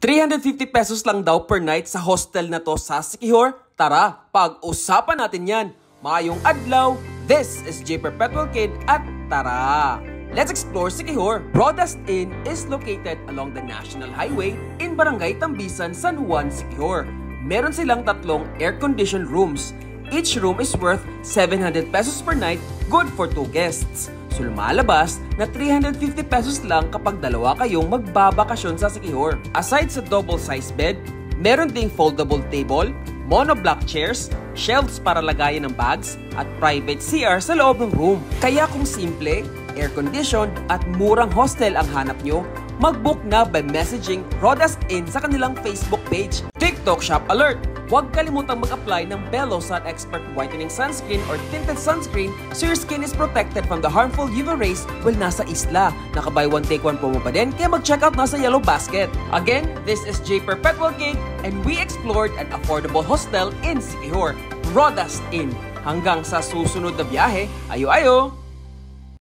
350 pesos lang daw per night sa hostel na to sa Siquijor. Tara, pag-usapan natin yan. Maayong adlaw, this is J. Perpetual Kid at tara! Let's explore Siquijor. Rodas Inn is located along the National Highway in Barangay Tambisan, San Juan, Siquijor. Meron silang tatlong air-conditioned rooms. Each room is worth 700 pesos per night, good for 2 guests. So lumalabas na 350 pesos lang kapag dalawa kayong magbabakasyon sa Siquijor. Aside sa double-size bed, meron ding foldable table, monoblock chairs, shelves para lagayan ng bags, at private CR sa loob ng room. Kaya kung simple, air-conditioned at murang hostel ang hanap nyo, mag-book na by messaging Rodas Inn sa kanilang Facebook page. TikTok Shop Alert! Huwag kalimutang mag-apply ng Bello Sun Expert Whitening Sunscreen or Tinted Sunscreen so your skin is protected from the harmful UV rays while nasa isla. Naka-buy one take one promo pa din, kaya mag-check out na sa Yellow Basket. Again, this is J. Perpetual Kid and we explored an affordable hostel in Siquijor, Rodas Inn. Hanggang sa susunod na biyahe, ayo-ayo!